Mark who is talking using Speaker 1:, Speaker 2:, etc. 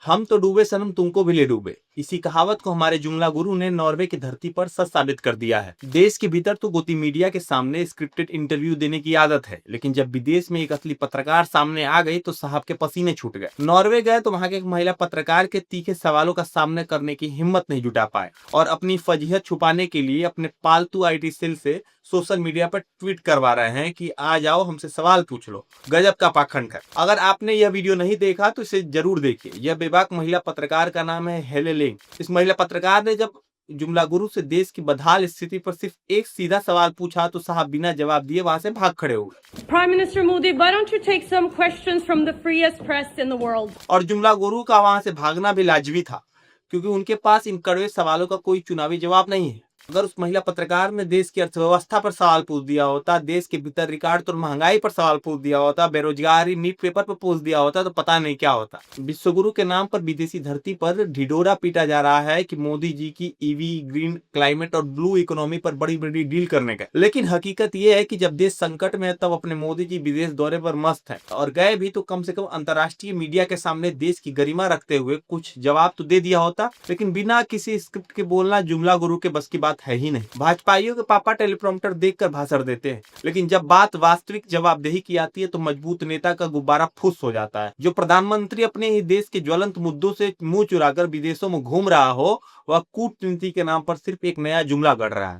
Speaker 1: हम तो डूबे सनम तुमको भी ले डूबे। इसी कहावत को हमारे जुमला गुरु ने नॉर्वे की धरती पर सच साबित कर दिया है। देश के भीतर तो गोती मीडिया के सामने स्क्रिप्टेड इंटरव्यू देने की आदत है, लेकिन जब विदेश में एक असली पत्रकार सामने आ गई तो साहब के पसीने छूट गए। नॉर्वे गए तो वहां के एक महिला पत्रकार के तीखे सवालों का सामना करने की हिम्मत नहीं जुटा पाए और अपनी फजीहत छुपाने के लिए अपने पालतू आईटी सेल से सोशल मीडिया पर ट्वीट करवा रहे हैं कि आ जाओ हमसे सवाल पूछ लो। गजब का पाखंड है। अगर आपने यह वीडियो नहीं देखा तो इसे जरूर देखिए। यह बेबाक महिला पत्रकार का नाम है हेले लेंग। इस महिला पत्रकार ने जब जुमला गुरु से देश की बदहाल स्थिति पर सिर्फ एक सीधा सवाल पूछा तो साहब बिना जवाब दिए वहां से भाग खड़े हो गए।
Speaker 2: Prime Minister Modi, why don't you take some questions from the freest press in the world?
Speaker 1: और जुमला गुरु का वहां से भागना भी लाजमी था, क्योंकि उनके पास इन कड़वे सवालों का कोई चुनावी जवाब नहीं है। अगर उस महिला पत्रकार ने देश की अर्थव्यवस्था पर सवाल पूछ दिया होता, देश के भीतर रिकॉर्ड तो महंगाई पर सवाल पूछ दिया होता, बेरोजगारी नीट पेपर पर पूछ दिया होता तो पता नहीं क्या होता। विश्वगुरु के नाम पर विदेशी धरती पर ढिढोरा पीटा जा रहा है कि मोदी जी की ईवी, ग्रीन, क्लाइमेट और ब्लू इकोनॉमी पर बड़ी बड़ी डील करने का। लेकिन हकीकत यह है कि जब देश संकट में है तब अपने मोदी जी विदेश दौरे पर मस्त है, और गए भी तो कम से कम अंतर्राष्ट्रीय मीडिया के सामने देश की गरिमा रखते हुए कुछ जवाब तो दे दिया होता। लेकिन बिना किसी स्क्रिप्ट के बोलना जुमला गुरु के बस की बात है ही नहीं। भाजपाइयों के पापा टेलीप्रॉम्प्टर देखकर भाषण देते हैं, लेकिन जब बात वास्तविक जवाबदेही की आती है तो मजबूत नेता का गुब्बारा फुस हो जाता है। जो प्रधानमंत्री अपने ही देश के ज्वलंत मुद्दों से मुंह चुराकर विदेशों में घूम रहा हो, वह कूटनीति के नाम पर सिर्फ एक नया जुमला गढ़ रहा है।